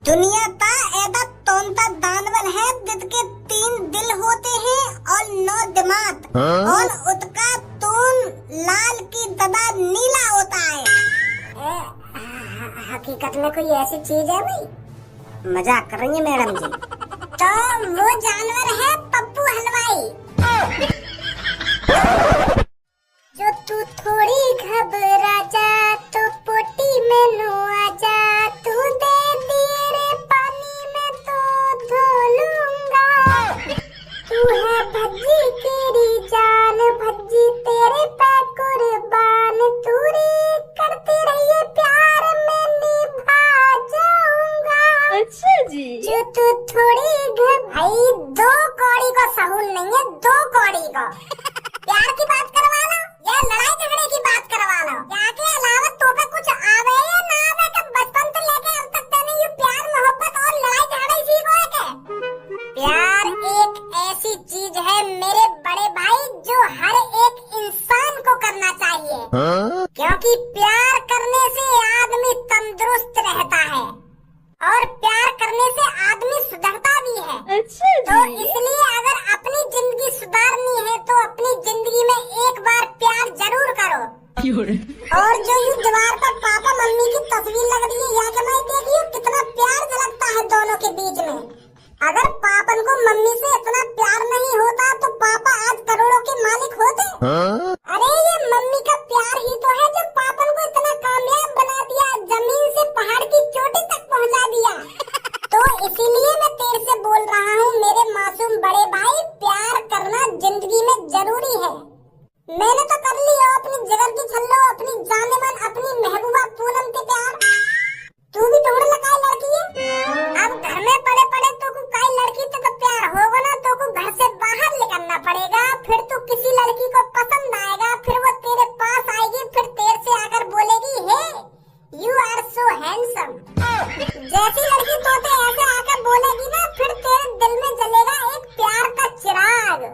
दुनिया का ऐसा तोंता दानवर है जिसके 3 दिल होते हैं और 9 दिमाग और उसका तून लाल की तरह नीला होता है। हकीकत में कोई ऐसी चीज है भाई? मजाक कर रही है मैडम जी। तो वो जानवर है पप्पू हलवाई। जो तू थोड़ी घबरा जा तो पोटी में नो आ जा, तू दे दिए रे पानी में तो धो लूंगा। तू है भज्जी तेरी जान, भज्जी तेरे पे कुर्बान, तूरी करती रहिए प्यार में निभा जाऊंगा। अच्छा जी। जो तू थोड़ी भाई 2 कौड़ी का सहूल नहीं है, 2 कौड़ी का। प्यार की बात करवा लो या लड़ाई झगड़े की बात करवा लो, क्या के अलावा तो पे कुछ आवे या ना आवे तो बचपन से लेके अब तक तेने ये प्यार मोहब्बत और लड़ाई झगड़े सीखो है क्या? प्यार एक ऐसी चीज है मेरे बड़े भाई जो हर एक इंसान को करना चाहिए। क्योंकि प्यार करने से आदमी तंदुरुस्त रहता है और प्यार करने से आदमी सुधरता भी है। अच्छा तो जी। इसलिए अगर अपनी जिंदगी सुधारनी है तो अपनी जिंदगी में एक बार प्यार जरूर करो। और जो ये दीवार पर पापा मम्मी की तस्वीर लग रही है, या जमाई देखिए कितना प्यार झलकता है दोनों के बीच में। अगर पापन को मम्मी से इतना प्यार नहीं होता तो पापा आज करोड़ों के मालिक होते। अरे ये मम्मी का प्यार ही तो है जो पापन को इतना कामयाब बना दिया, जमीन से पहाड़ की चोटी तक पहुंचा दिया। तो इसीलिए मैं तेरे से बोल रहा हूँ मेरे मासूम बड़े भाई, प्यार करना जिंदगी में जरूरी है। मैंने तो कर लिया अपनी जिगर की छल्लो, अपनी जानेमन, अपनी महबूबा पूनम के प्यार। तू भी ढूंढ लगा लड़की है। अब घर में पड़े पड़े तो कोई लड़की तो प्यार होगा ना, तो घर से बाहर निकलना पड़ेगा। फिर तू किसी लड़की को पसंद आएगा, फिर वो तेरे पास आएगी, फिर तेरे से आकर बोलेगी हे यू आर सो हैंडसम। जैसी लड़की तोते ऐसे आकर बोलेगी ना, फिर तेरे दिल में जलेगा एक प्यार का चिराग।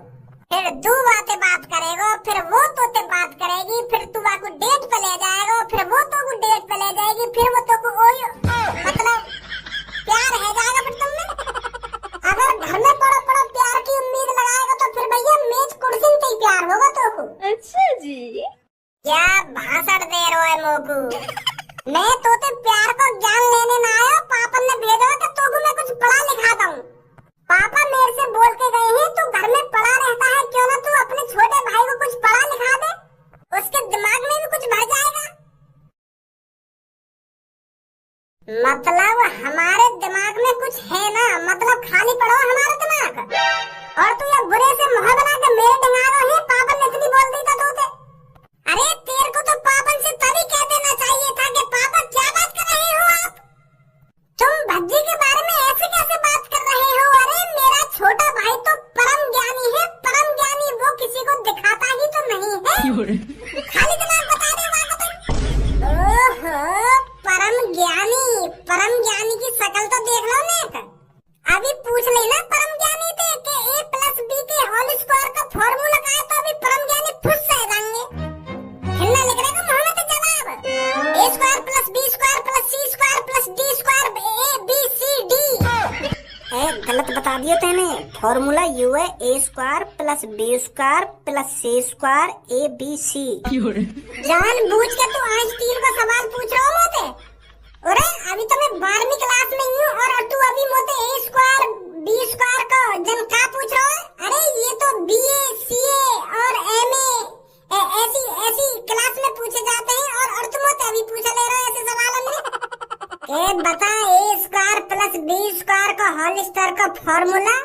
फिर तू बात करेगा, फिर वो तोते बात करेगी, फिर तू को डेट पे ले जाएगा, फिर वो तो को डेट पे ले जाएगी, फिर वो तो को मतलब प्यार है जाएगा फिर तुम में। अगर घर में पड़ा पड़ा प्यार की उम्मीद लगाएगा तो फिर भैया मेज कुर्सी से ही प्यार होगा तो को। अच्छा जी। क्या भाषण दे रहे हो मोकू? मैं तोते प्यार को ज्ञान लेने ना आया, पापा ने भेजा कि तो को मैं कुछ पढ़ा लिखाता हूँ। पापा मेरे से बोल के गए हैं तू घर में पड़ा रहता है, क्यों ना तू अपने छोटे भाई को कुछ पढ़ा लिखा दे, उसके दिमाग में भी कुछ भर जाएगा। मतलब हमारे दिमाग में कुछ है ना, मतलब खाली पड़ो हमारा दिमाग। और तू ये बुरे से मुँह बना के मेरे दिमाग है पापा ने इतनी बोल दी था तोते। अरे तेरे को तो पापन से तभी कह देना चाहिए था कि पापा क्या बात कर रहे हो आप, तुम भज्जी के बारे में ऐसे कैसे बात कर रहे हो? अरे मेरा छोटा भाई तो परम ज्ञानी है, परम ज्ञानी, वो किसी को दिखाता ही तो नहीं है। खाली दिमाग बता रहे हो तुम। ओहो परम ज्ञानी की शक्ल तो देख लो नेक। अभी पूछ लेना परम ज्ञानी थे कि a+b के होल स्क्वायर का फॉर्मूला क्या है, तो अभी परम ज्ञानी फुस से जाएंगे। हिलना लिख रहे हो मोहम्मद जवाब a²+b² + c² + d² गलत बता दिया तेने। फॉर्मूला यू है a² + b² + c² abc। जान बूझ के तू आइंस्टीन का सवाल पूछ रहा हो मोते? अरे अभी तो मैं 12वीं क्लास में हूँ और तू अभी मोते a² b² का जन क्या पूछ रहा है? अरे ये तो BA CA और MA ऐसी क्लास में पूछे जाते हैं और तुम मोते अभी पूछ ले रहे हो ऐसे सवाल हमने। बता a² + b² का होल स्क्वायर का फॉर्मूला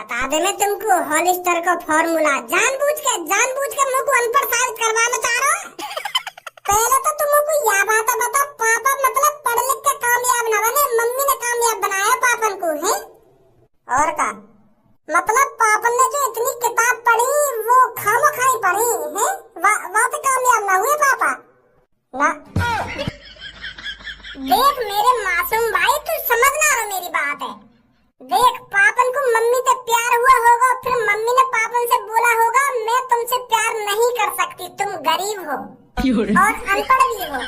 बता दे। मैं तुमको होल स्क्वायर का फॉर्मूला जानबूझ के मुझको अनपढ़ साबित करवाना चाह रहा हूँ। पहले तो तुमको यह बात बता, पापा मतलब पढ़ लिख के कामयाब न बने, मम्मी ने कामयाब बनाया पापन को है। और का मतलब पापन ने जो इतनी किताब पढ़ी वो खामखाई पढ़ी है, वहाँ तो कामयाब ना हुए पापा ना। देख मेरे मासूम भाई तू समझ ना रहा मेरी बात है। देख पापन को मम्मी से प्यार हुआ होगा, फिर मम्मी ने पापन से बोला होगा मैं तुमसे प्यार नहीं कर सकती, तुम गरीब हो। और अनपढ़ भी हो,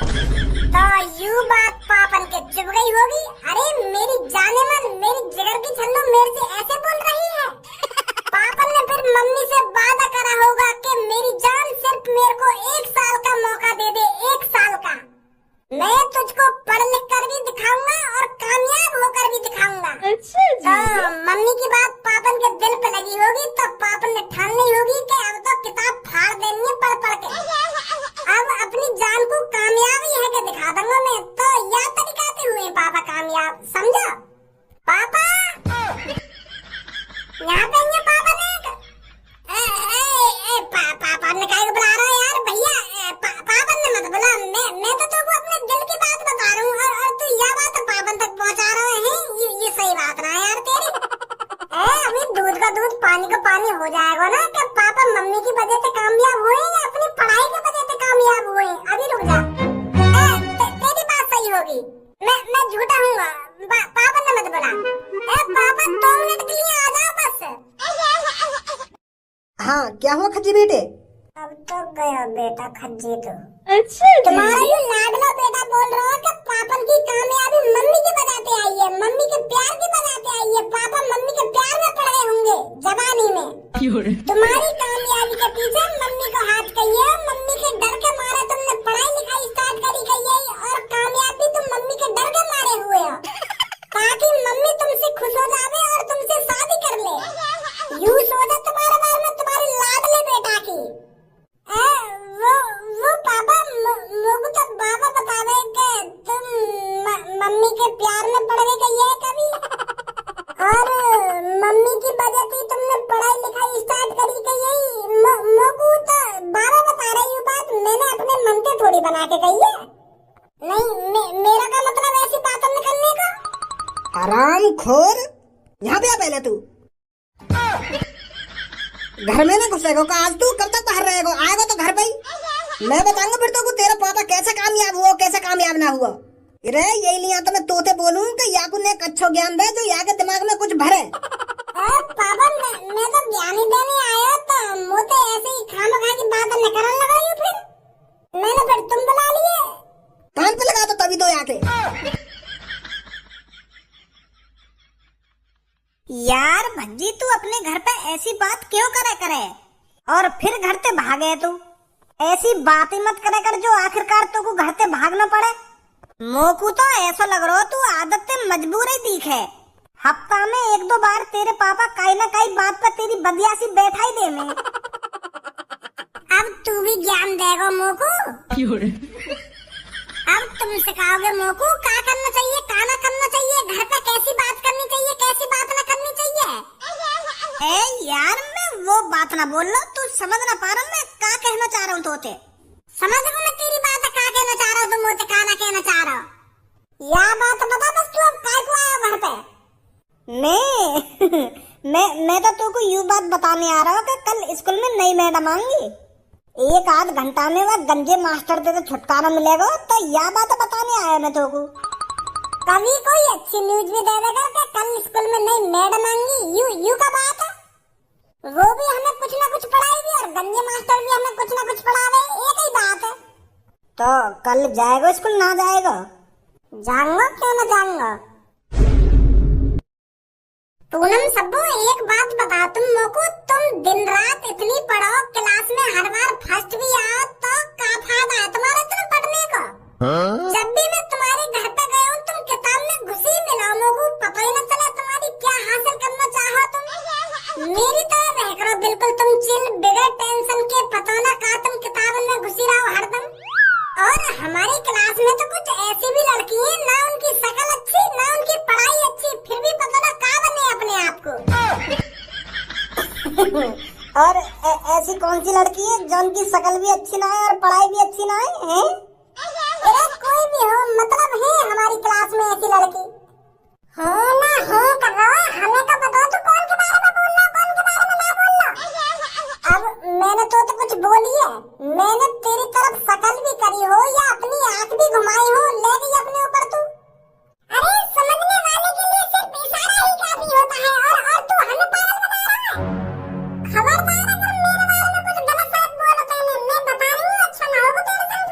तो यू बात पापन के चुभ गई होगी। अरे मेरी जाने मन, मेरी जिगर की छल्लो मेरे से ऐसे बोल रही है। पापन ने फिर मम्मी से वादा करा होगा कि मेरी जान सिर्फ मेरे को 1 साल का मौका दे दे, 1 साल का। मैं तुझको पढ़ लिख कर भी दिखाऊंगा और कामयाब होकर भी दिखाऊंगा। अच्छा जी। तो मम्मी की बात पापन के दिल पे लगी होगी, तो पापन ने ठान ली होगी कि अब तो किताब फाड़ देनी है पढ़ पढ़ के। अब अपनी जान को कामयाबी है कि दिखा दूंगा मैं। तो यह तरीकाते हुए पापा कामयाब, समझो पापा। यहाँ पे पापा ने पापा ने काहे को बुला रहा है यार भैया। पापा ने मत बुला, मैं तो तुमको अपने दिल की बात बता रहा हूँ, और तू यह बात पापन तक पहुँचा रहा है। ये सही बात ना है यार तेरी। अभी दूध का दूध पानी का पानी हो जाएगा ना कि पापा मम्मी की वजह से कामयाब हुए या अपनी पढ़ाई की वजह से कामयाब हुए। अभी रुक जा, तेरी बात सही होगी, मैं झूठा हूँ। पापा ने मत बोला। पापा 2 मिनट के लिए आ जाओ बस। हाँ क्या हुआ खज्जी बेटे? अब तो गया बेटा खज्जी तो। अच्छा जी। तुम्हारा ये लाडला बेटा बोल रहा है कि पापन की कामयाबी मम्मी की वजह से आई है, मम्मी के प्यार की वजह से आई है। पापा मम्मी के प्यार में पड़ गए होंगे जवानी में। तुम्हारी कामयाबी के पीछे मम्मी को हाथ कहिए, मम्मी के डर के मारे तुमने पढ़ाई लिखाई स्टार्ट करी गई है, और कामयाबी तुम मम्मी के डर के मारे हुए हो, ताकि मम्मी तुमसे खुश हो जावे और तुमसे शादी कर ले। यूं सोचा तुम्हारे बारे में तुम्हारे लाडले बेटा की। वो पापा मुझे तो बाबा बतावे कि तुम मम्मी के प्यार में पड़ गई है कभी, और मम्मी की वजह से तुमने पढ़ाई लिखाई स्टार्ट करी गई है। मुझे तो बाबा बता रही हूँ बात, मैंने अपने मन से थोड़ी बना के कही है। नहीं मेरा का मतलब ऐसी बातों में करने का। आराम खोर, यहाँ पे आ पहले तू। घर में ना घुसेगा का, आज तू कब तक बाहर रहेगा? आएगा तो घर पे ही मैं बताऊंगा फिर तो तेरा पापा कैसे कामयाब हुआ कैसे कामयाब ना हुआ। रे यही लिया तो मैं तोते बोलूं कि याकू ने एक अच्छा ज्ञान दे जो या के दिमाग में कुछ भरे। पापा मैं तो ज्ञान ही देने आया, तो मोते ऐसे ही खामखा की बात न करने लगा यूं। फिर मैंने फिर तुम बुला लिए, कान पे लगा तो तभी तो आके। यार भज्जी तू अपने घर पे ऐसी बात क्यों करे और फिर घर से भागे? तू ऐसी बात ही मत करे कर जो आखिरकार तो को घर से भागना पड़े। मोकू तो ऐसा लग रहा तू आदत से मजबूर ही दिख है। हफ्ता में 1-2 बार तेरे पापा कहीं ना कहीं बात पर तेरी बदियासी बैठा ही दे में। अब तू भी ज्ञान देगा मोकू। अब तुम सिखाओगे मोकू क्या करना चाहिए, क्या ना करना चाहिए, घर पे कैसी बात करनी चाहिए, कैसी बात ना करनी चाहिए। यार मैं वो बात ना बोल रहा, तू समझ ना पा रहा मैं क्या कहना चाह रहा हूँ। तोते समझ गो मैं तेरी बात क्या कहना चाह रहा हूँ, तुम मुझे क्या ना कहना चाह रहा हो। यह बात बता बस, तू अब काय को आया घर पे? मैं तो तुमको यूं बात बताने आ रहा हूँ कि कल स्कूल में नई मैडम आएंगी। 1-8 घंटा में वह गंजे मास्टर से छुटकारा मिलेगा, तो यह बात बताने आया मैं तुमको। कभी कोई अच्छी न्यूज भी दे देगा कि कल स्कूल में नई मैडम आएंगी। यू का बात है, वो भी हमें कुछ ना कुछ पढ़ाएगी और गंजे मास्टर भी हमें कुछ ना कुछ पढ़ावे, एक ही बात है। तो कल जाएगा स्कूल ना जाएगा? जाऊंगा, क्यों ना जाऊंगा। पूनम सब्बू एक बात बता तुम मोको, तुम दिन रात इतनी पढ़ो, क्लास में हर बार फर्स्ट भी आओ, तो क्या फायदा है तुम्हारा इतना पढ़ने का? जब भी मैं तुम्हारे घर पे गया हूँ तुम किताब में घुसी मिला, मोको पता ही न चला तुम्हारी क्या हासिल करना चाहो तुम। मेरी तरह रह करो बिल्कुल तुम चिल, बिगड़ टेंशन के, पता ना कहा तुम किताब में घुसी रहो हरदम। और हमारी क्लास में तो कुछ ऐसी भी लड़की है, ना उनकी शक्ल अच्छी ना उनकी पढ़ाई अच्छी, फिर भी पता ना कहा बने अपने आप को। और ऐसी कौन सी लड़की है जो उनकी शक्ल भी अच्छी ना है और पढ़ाई भी अच्छी ना है? कोई भी हो, मतलब है हमारी क्लास में ऐसी लड़की है ना है कहा, हमें तो बताओ तो कौन के बारे में बोलना, कौन के बारे में ना बोलना। अब मैंने तो कुछ बोली है, मैंने तेरी तरफ शकल भी करी हो या अपनी आंख भी घुमाई हो, ले गई अपने ऊपर तू। अरे समझने वाले के लिए सिर्फ इशारा ही काफी होता है, और तू हमें पागल बना रहा है। खबरदार अगर मेरे बारे में कुछ गलत बात बोला तो मैं बता रही हूँ, अच्छा ना होगा तेरे साथ।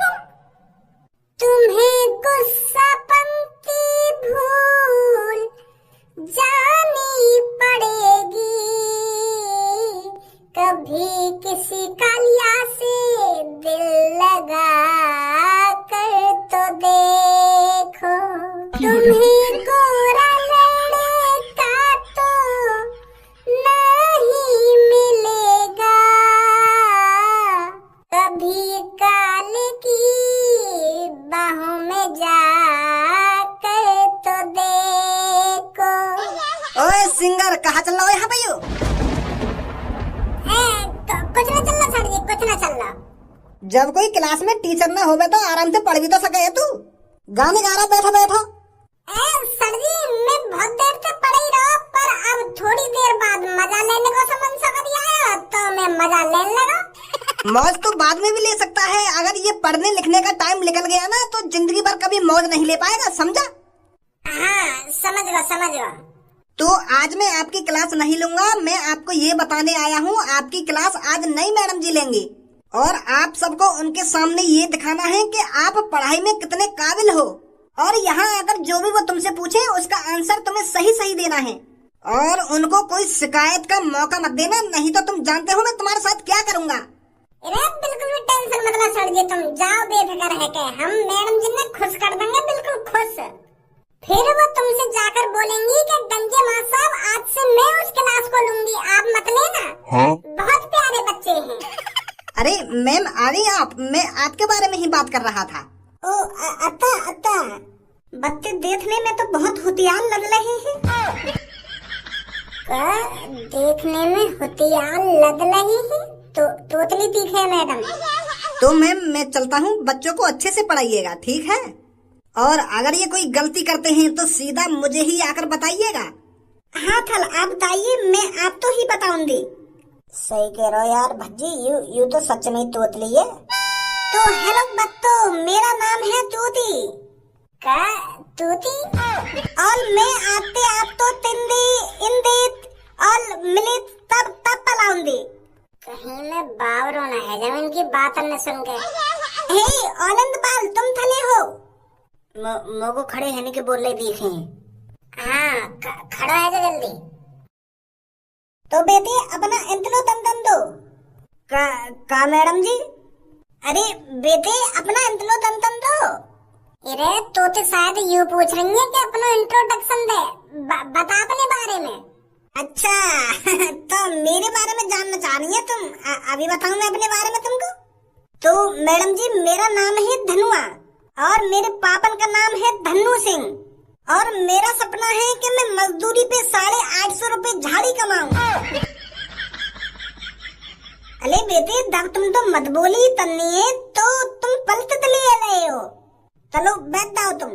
तुम्हें गोरा लड़का तो नहीं मिलेगा, कभी काल की बाहों में जाकर तो देखो। ओए सिंगर, कहाँ चल रहा हो यहाँ पे यू? कुछ ना चल रहा सर जी, कुछ ना चल रहा। जब कोई क्लास में टीचर ना होवे तो आराम से पढ़ भी तो सके है तू। गाने गा रहा बैठा बैठा। सर जी मैं बहुत देर से पढ़ ही रहा, पर अब थोड़ी देर बाद मजा लेने को समझ सक दिया तो मैं मजा लेने लगा। मौज तो बाद में भी ले सकता है, अगर ये पढ़ने लिखने का टाइम निकल गया ना तो जिंदगी भर कभी मौज नहीं ले पाएगा, समझा? हाँ समझ गया। तो आज मैं आपकी क्लास नहीं लूंगा, मैं आपको ये बताने आया हूँ आपकी क्लास आज नई मैडम जी लेंगी और आप सबको उनके सामने ये दिखाना है कि आप पढ़ाई में कितने काबिल हो। और यहाँ आकर जो भी वो तुमसे पूछे उसका आंसर तुम्हें सही सही देना है और उनको कोई शिकायत का मौका मत देना, नहीं तो तुम जानते हो मैं तुम्हारे साथ क्या करूँगा। अरे बिल्कुल भी टेंशन मत लो सर जी, तुम जाओ बेफिक्र है के हम मैडम जी ने खुश कर देंगे, बिल्कुल खुश। फिर वो तुमसे जाकर बोलेंगी कि गंजे माँ साहब आज से मैं उस क्लास को लूंगी, आप मत लेना। हाँ? बहुत प्यारे बच्चे हैं। अरे मैम आ गई आप, मैं आपके बारे में ही बात कर रहा था। ओ अता बच्चे देखने में तो बहुत होशियार लग रहे हैं। देखने में होशियार लग रही है तो तोतली दिखे मैडम। तो मैम मैं चलता हूँ, बच्चों को अच्छे से पढ़ाइएगा, ठीक है? और अगर ये कोई गलती करते हैं तो सीधा मुझे ही आकर बताइएगा। हाँ थल आप बताइए, मैं आप तो ही बताऊंगी। सही कह रहे हो यार भज्जी, यू तो सच में तोतली है। तो हेलो बच्चों, मेरा नाम है तूती। क्या तूती? और मैं आते आप तो तिंदी इंदित और मिलित तब पलाऊंगी। कहीं मैं बावरों न है जब इनकी बात न सुन के। हे आनंद बाल, तुम थले हो? मोगो खड़े रहने के बोल रहे दिखे। हाँ खड़ा है जो जल्दी। तो बेटे अपना इंतलो दम दो। का मैडम जी? अरे बेटे अपना इंतलो दम दो। अरे तो शायद यू पूछ रही है कि अपना इंट्रोडक्शन दे, बता अपने बारे में। अच्छा तो मेरे बारे में जानना चाह रही है तुम? अभी बताऊं मैं अपने बारे में तुमको। तो मैडम जी मेरा नाम है धनुआ और मेरे पापन का नाम है धन्नू सिंह और मेरा सपना है कि मैं मजदूरी पे 850 रुपए झाड़ी कमाऊं। अरे बेटे दब तुम तो मत बोली तन्नी, तो तुम पलट ले रहे हो। चलो बैठ जाओ तुम।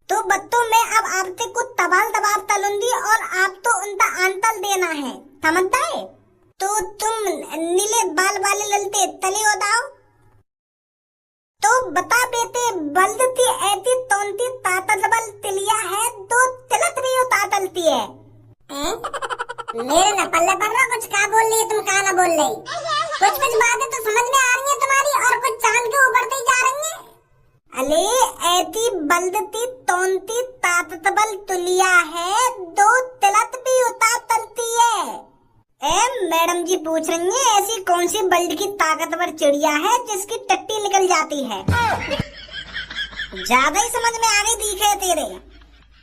तो बच्चों मैं अब आपसे कुछ तबाल दबाव तलूंगी और आप तो उनका आंतल देना है, समझता है? तो तुम नीले बाल वाले ललते तले उदाओ। तो बता बेटे बलती ऐती तोंती तातल बल तिलिया है दो तिलत रही हो तातलती है। मेरे न पल्ले पड़ रहा, कुछ क्या बोल रही है तुम, क्या ना बोल रही? कुछ बातें तो समझ में आ रही है तुम्हारी और कुछ चांद के ऊपर ही जा रही है। अले ऐती बलती तोंती तातबल तुलिया है दो तिलत भी उतार तलती है। मैडम जी पूछ रही है ऐसी कौन सी बल्ड की ताकतवर चिड़िया है जिसकी टट्टी निकल जाती है? ज्यादा ही समझ में आगे दिखे तेरे।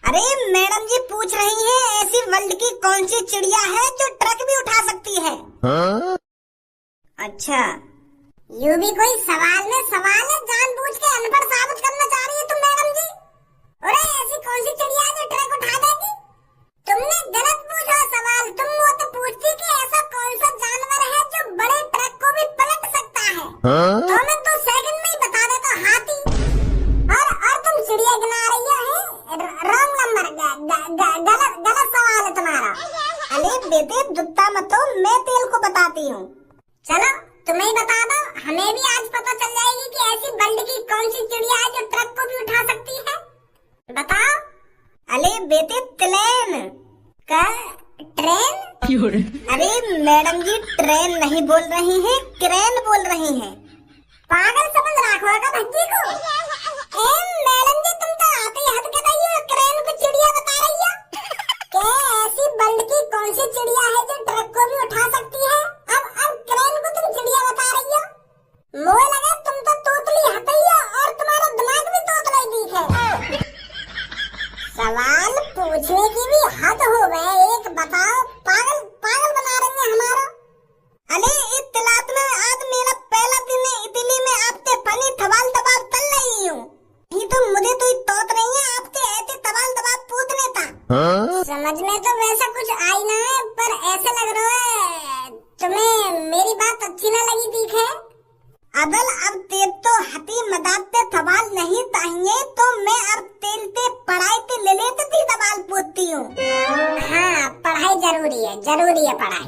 अरे मैडम जी पूछ रही है ऐसी वर्ल्ड की कौन सी चिड़िया है जो ट्रक भी उठा सकती है? अच्छा यू भी कोई सवाल में सवाल है, जानबूझ के अनपढ़ साबित करना चाह रही है तुम मैडम जी। अरे ऐसी कौन सी चिड़िया है जो ट्रक उठा देगी? तुमने गलत पूछा सवाल। तुम वो तो पूछती कि ऐसा कौन सा जानवर है जो बड़े ट्रक को भी पलट सकता है। तो मैं 2 सेकंड में ही बता देता, हाथी। और तुम चिड़िया गिना रही है, रॉन्ग नंबर, गलत सवाल है तुम्हारा। अरे बेटे दुत्ता मत हो, मैं तेल को बताती हूँ। चलो तुम्हें ही बता दो, हमें भी आज पता चल जाएगी कि ऐसी बल्ड की कौन सी चिड़िया है जो ट्रक को भी उठा सकती है। बताओ। अरे बेटे ट्रेन का ट्रेन? अरे मैडम जी ट्रेन नहीं बोल रही हैं, क्रेन बोल रही हैं। पागल समझ रखा होगा बच्ची को। मैडम जी तुम तो आते ही हद कर रही हो, क्रेन को चिड़िया बता रही हो। क्या ऐसी बल्ड की कौन सी चिड़िया है जो ट्रक को भी उठा सकती है? अब क्रेन को तुम चिड़िया बता रही हो। मोह लगा तुम तो तोतली हथई हो और तुम्हारा दिमाग भी तोतला ही दिख है। समझ में तो वैसा कुछ आई ना है, पर ऐसे लग रहा है तुम्हें मेरी बात अच्छी ना लगी। ठीक है अदल अब ते तो हती मदाद पे सवाल नहीं चाहिए तो मैं अब तेल ते पढ़ाई ते ले लेते थी सवाल पूछती हूँ। हाँ पढ़ाई जरूरी है पढ़ाई।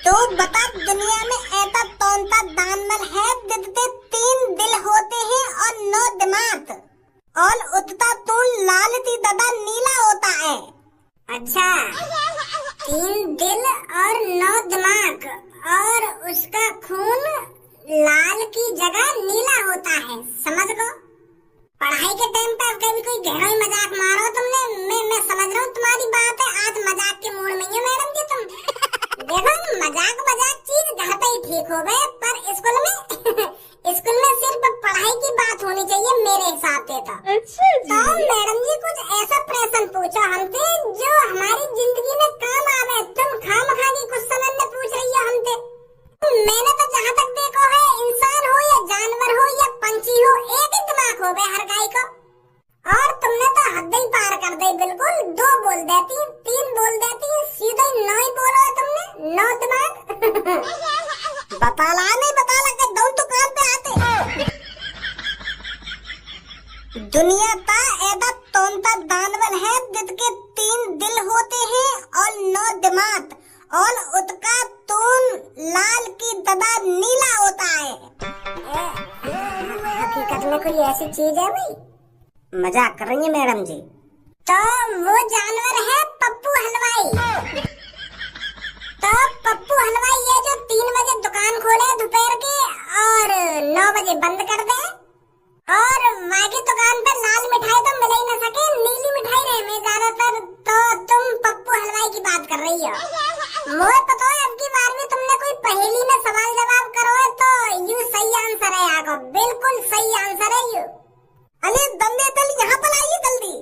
तो बता दुनिया में ऐसा कौन सा जानवर है जिसके 3 दिल होते हैं और 9 दिमाग और उसका खून लाल की दादा नीला होता है। अच्छा 3 दिल और 9 दिमाग और उसका खून लाल की जगह नीला होता है। समझ गो पढ़ाई के टाइम पे कभी कोई गहरा ही मजाक मारो तुमने। मैं समझ रहा हूँ तुम्हारी बात है, आज मजाक के मूड में ही मैडम जी तुम। देखो मजाक चीज घर पे ही ठीक हो गए, पर स्कूल में सिर्फ पढ़ाई की बात होनी चाहिए मेरे हिसाब से। तो मैडम जी कुछ ऐसा प्रश्न पूछो हमसे जो हमारी जिंदगी में काम आवे। तुम खामखा की कुछ समझ में पूछ रही हो हमसे। मैंने तो जहाँ तक देखो है इंसान हो या जानवर हो या पंछी हो एक ही दिमाग हो गए हर गाय को, और तुमने तो हद ही पार कर दी बिल्कुल। 2 बोल देती 3 बोल देती सीधे 9 ही बोला है तुमने। 9 दिमाग बताला के दो तो काम पे आते। दुनिया का ऐसा कौन सा जानवर है जिसके 3 दिल होते हैं और 9 दिमाग और उसका खून लाल की दादा नीला होता है। हकीकत में कोई ऐसी चीज है भाई? मजाक कर रही है मैडम जी। तो वो जानवर है पप्पू हलवाई। तो पप्पू हलवाई ये जो 3 बजे दुकान खोले दोपहर के और 9 बजे बंद कर दे, और वहाँ की दुकान पे लाल मिठाई तो मिल ही न सके, नीली मिठाई रहे में ज्यादातर। तो तुम पप्पू हलवाई की बात कर रही हो। मुझे पता है अब की बार में तुमने कोई पहेली में सवाल जवाब करो है तो यू सही आंसर है। आगो बिल्कुल सही आंसर है यू। अरे दंदे तल यहाँ पर आइए जल्दी।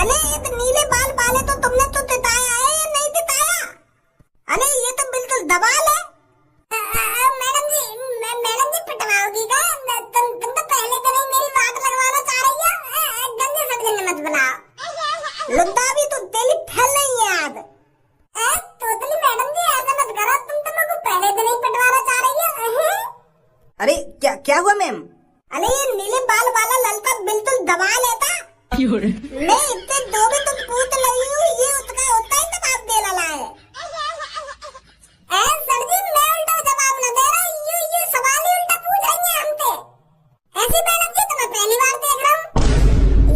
अरे ये नीले बाल वाले तो तुमने तो तिताया है या नहीं तिताया? अरे ये तो बिल्कुल दबाल है। मैडम जी पिटवाओगी क्या? तुम तो पहले दिन ही मेरी बात लगवाना चाह रही हो। गंदे सब्जी मत बनाओ। लुद्दा भी तो दिल फैल नहीं है आज। तोतली मैडम जी ऐसा मत करो, तुम तो मेरे को पहले दिन ही पिटवाना चाह रही हो। अरे क्या हुआ मैम? अरे ये नीले बाल वाला लड़का बिल्कुल दबा लेता। मैं इतने 2 भी तो पूछ रही हूँ, ये उसका होता ही जवाब दे रहा है। सर जी मैं उल्टा जवाब न दे रहा, यू सवाल ही उल्टा पूछ रही है हमसे। ऐसी मैडम जी तो मैं पहली बार देख रहा हूँ।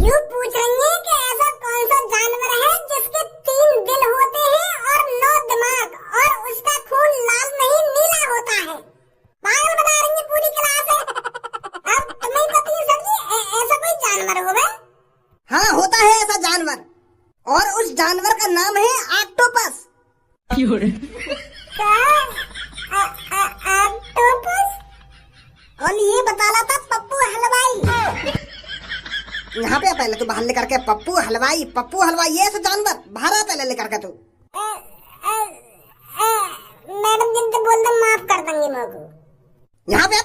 यू पूछ रही है कि ऐसा कौन सा जानवर है जिसके 3 दिल होते हैं और 9 दिमाग और उसका खून लाल नहीं नीला होता है। पागल बना रही है पूरी क्लास है। अब तुम्हें पता है सर जी ऐसा कोई जानवर होगा? हाँ होता है ऐसा जानवर, और उस जानवर का नाम है ऑक्टोपस। ऑक्टोपस? और ये बता रहा था पप्पू हलवाई। यहाँ पे पहले तू बाहर लेकर के पप्पू हलवाई ये ऐसा जानवर बाहर पहले लेकर के तू। मैडम जिनसे बोल दो माफ कर देंगे मेरे को। यहाँ पे